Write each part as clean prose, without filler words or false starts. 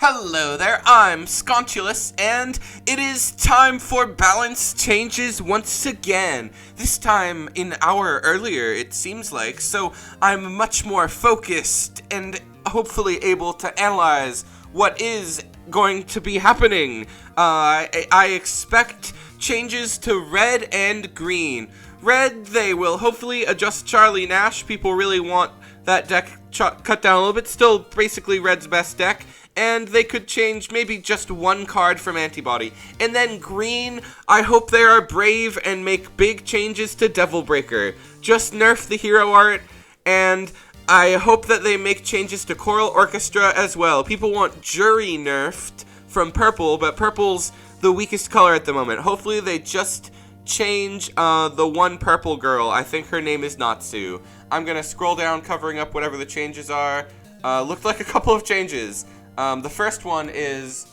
Hello there, I'm Sconchulus, and it is time for balance changes once again. This time an hour earlier, it seems like, so I'm much more focused and hopefully able to analyze what is going to be happening. I expect changes to red and green. Red, they will hopefully adjust Charlie Nash. People really want that deck cut down a little bit. Still basically Red's best deck. And they could change maybe just one card from Antibody. And then green, I hope they are brave and make big changes to Devil Breaker. Just nerf the hero art, and I hope that they make changes to Choral Orchestra as well. People want Jury nerfed from purple, but purple's the weakest color at the moment. Hopefully they just change the one purple girl. I think her name is Natsu. I'm gonna scroll down, covering up whatever the changes are. Looked like a couple of changes. The first one is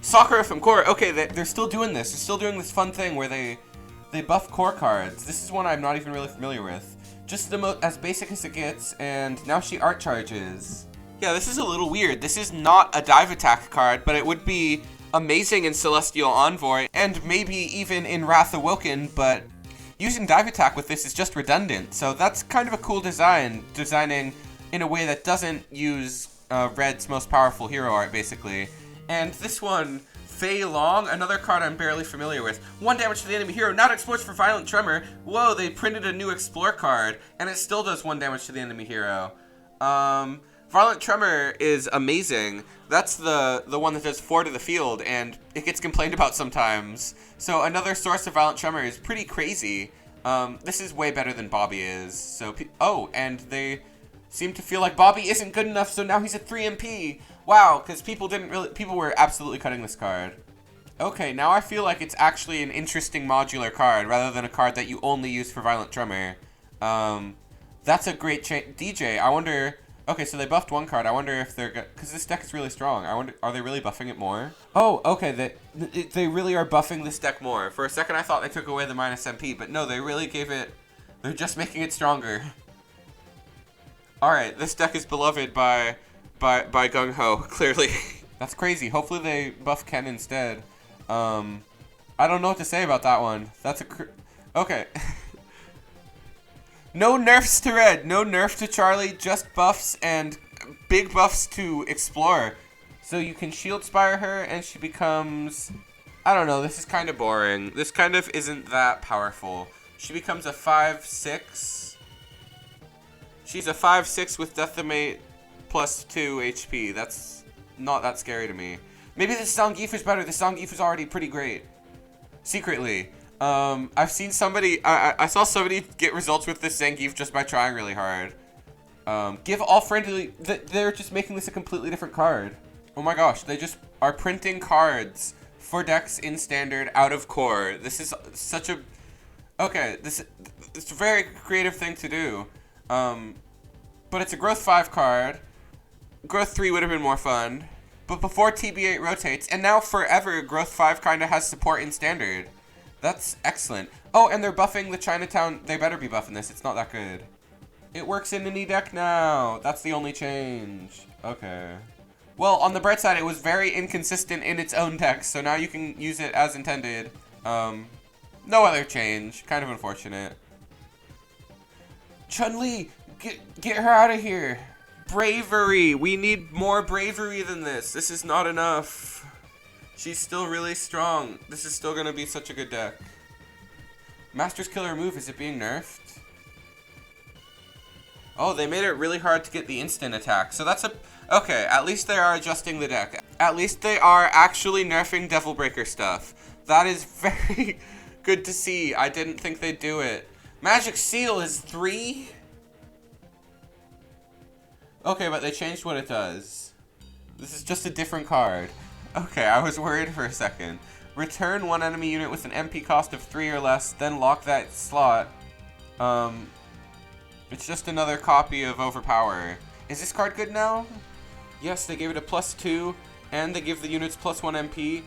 Sakura from Core. Okay, they're still doing this. They're still doing this fun thing where they buff core cards. This is one I'm not even really familiar with. Just as basic as it gets, and now she art charges. Yeah, this is a little weird. This is not a dive attack card, but it would be amazing in Celestial Envoy, and maybe even in Wrath Awoken, but using dive attack with this is just redundant. So that's kind of a cool designing in a way that doesn't use Red's most powerful hero art, basically. And this one, Fei Long, another card I'm barely familiar with. 1 damage to the enemy hero, not explores for Violent Tremor. Whoa, they printed a new Explore card, and it still does 1 damage to the enemy hero. Violent Tremor is amazing. That's the one that does 4 to the field, and it gets complained about sometimes. So another source of Violent Tremor is pretty crazy. This is way better than Bobby is. So and they seem to feel like Bobby isn't good enough, so now he's at 3 MP. Wow, because people were absolutely cutting this card. Okay, now I feel like it's actually an interesting modular card, rather than a card that you only use for Violent Tremor. That's a great change. DJ, I wonder, okay, so they buffed one card. I wonder if they're, because this deck is really strong. I wonder, are they really buffing it more? Oh, okay, they really are buffing this deck more. For a second, I thought they took away the minus MP, but no, they really gave it, they're just making it stronger. Alright, this deck is beloved by Gung Ho, clearly. That's crazy. Hopefully they buff Ken instead. I don't know what to say about that one. That's okay. No nerfs to Red, no nerf to Charlie, just buffs and big buffs to Explore. So you can Shield Spire her and she becomes, I don't know, this is kind of boring. This kind of isn't that powerful. She becomes a 5/6. She's a 5/6 with Decimate plus 2 HP. That's not that scary to me. Maybe this Zangief is better. This Zangief is already pretty great. Secretly. I've seen somebody, I saw somebody get results with this Zangief just by trying really hard. Give all friendly, they're just making this a completely different card. Oh my gosh, they just are printing cards for decks in Standard out of Core. This is such a, okay, it's a very creative thing to do. But it's a Growth 5 card. Growth 3 would have been more fun. But before TB8 rotates, and now forever, Growth 5 kind of has support in Standard. That's excellent. Oh, and they're buffing the Chinatown. They better be buffing this. It's not that good. It works in any deck now. That's the only change. Okay. Well, on the bright side, it was very inconsistent in its own deck, so now you can use it as intended. No other change. Kind of unfortunate. Chun-Li, get her out of here. Bravery. We need more bravery than this. This is not enough. She's still really strong. This is still going to be such a good deck. Master's Killer move, is it being nerfed? Oh, they made it really hard to get the instant attack. So that's okay, at least they are adjusting the deck. At least they are actually nerfing Devil Breaker stuff. That is very good to see. I didn't think they'd do it. Magic Seal is 3? Okay, but they changed what it does. This is just a different card. Okay, I was worried for a second. Return one enemy unit with an MP cost of 3 or less, then lock that slot. It's just another copy of Overpower. Is this card good now? Yes, they gave it a +2, and they give the units +1 MP.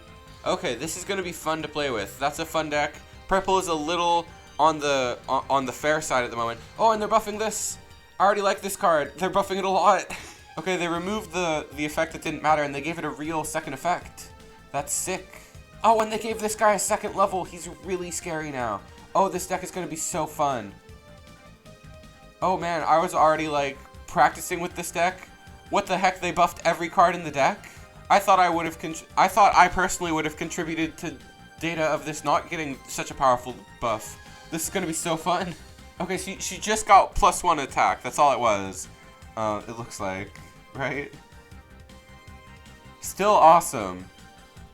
Okay, this is going to be fun to play with. That's a fun deck. Purple is a little on the fair side at the moment. Oh, and they're buffing this. I already like this card. They're buffing it a lot. Okay, they removed the effect that didn't matter, and they gave it a real second effect. That's sick. Oh, and they gave this guy a second level. He's really scary now. Oh, this deck is going to be so fun. Oh man, I was already like practicing with this deck. What the heck? They buffed every card in the deck? I thought I personally would have contributed to data of this not getting such a powerful buff. This is going to be so fun. Okay, she just got +1 attack. That's all it was. It looks like, right? Still awesome.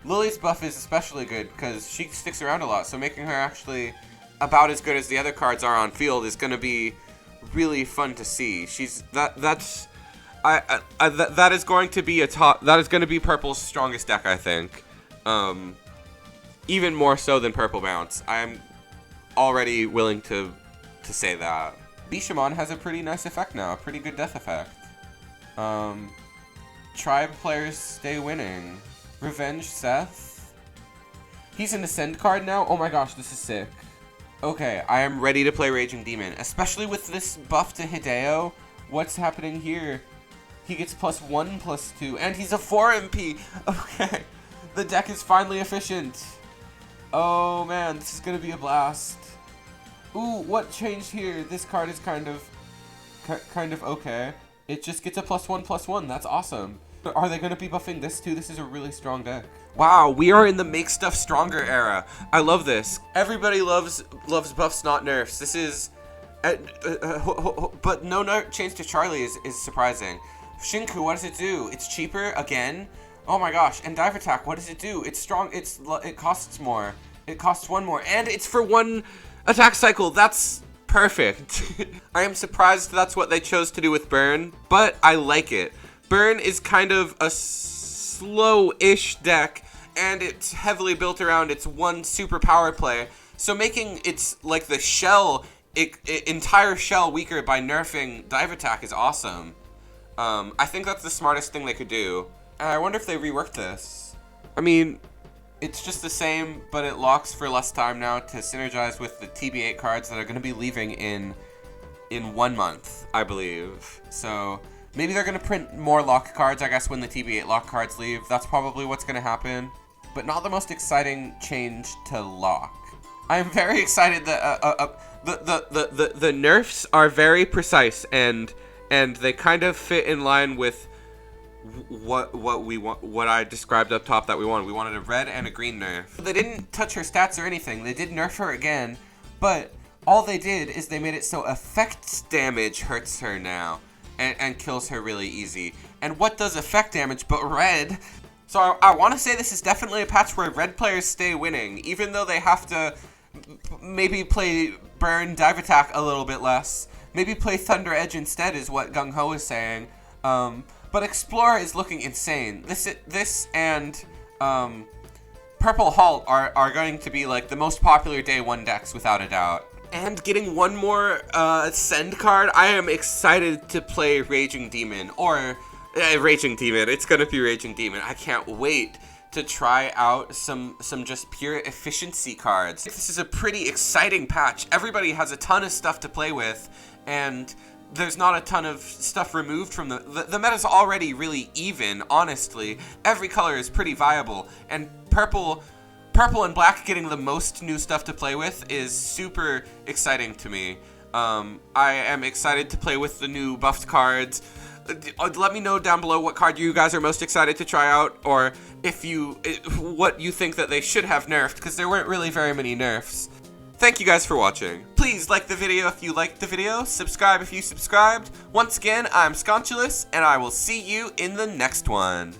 Lily's buff is especially good because she sticks around a lot, so making her actually about as good as the other cards are on field is going to be really fun to see. That is going to be Purple's strongest deck, I think. Even more so than Purple Bounce. I'm already willing to say that. Bishamon has a pretty nice effect now, a pretty good death effect. Tribe players stay winning. Revenge Seth. He's an Ascend card now? Oh my gosh, this is sick. Okay, I am ready to play Raging Demon, especially with this buff to Hideo. What's happening here? He gets +1/+2, and he's a 4 MP. Okay, the deck is finally efficient. Oh man, this is gonna be a blast. Ooh, what changed here? This card is kind of okay. It just gets a +1/+1. That's awesome. Are they going to be buffing this too? This is a really strong deck. Wow, we are in the make stuff stronger era. I love this. Everybody loves buffs, not nerfs. This is, but no nerf change to Charlie is surprising. Shinku, what does it do? It's cheaper again. Oh my gosh! And dive attack, what does it do? It's strong. It costs more. It costs 1 more, and it's for 1 attack cycle. That's perfect. I am surprised that's what they chose to do with Burn, but I like it. Burn is kind of a slow-ish deck, and it's heavily built around its 1 super power play. So making its like the shell, entire shell weaker by nerfing dive attack is awesome. I think that's the smartest thing they could do. And I wonder if they reworked this. I mean, it's just the same, but it locks for less time now to synergize with the TB8 cards that are going to be leaving in 1 month, I believe. So maybe they're going to print more lock cards, I guess, when the TB8 lock cards leave. That's probably what's going to happen. But not the most exciting change to lock. I am very excited that the nerfs are very precise and they kind of fit in line with what we want, what I described up top that we wanted. We wanted a red and a green nerf. They didn't touch her stats or anything. They did nerf her again, but all they did is they made it so effect damage hurts her now. And kills her really easy. And what does effect damage but red? So I want to say this is definitely a patch where red players stay winning, even though they have to maybe play Burn Dive Attack a little bit less. Maybe play Thunder Edge instead is what Gung Ho is saying. But Explorer is looking insane. This and Purple Halt are going to be like the most popular day 1 decks without a doubt. And getting 1 more Send card, I am excited to play Raging Demon. Or, Raging Demon, it's gonna be Raging Demon. I can't wait to try out some just pure efficiency cards. This is a pretty exciting patch. Everybody has a ton of stuff to play with, and there's not a ton of stuff removed from the meta's already really even, honestly. Every color is pretty viable, and Purple and Black getting the most new stuff to play with is super exciting to me. I am excited to play with the new buffed cards. Let me know down below what card you guys are most excited to try out, or what you think that they should have nerfed, because there weren't really very many nerfs. Thank you guys for watching. Please like the video if you liked the video, subscribe if you subscribed. Once again, I'm Sconchulus, and I will see you in the next one.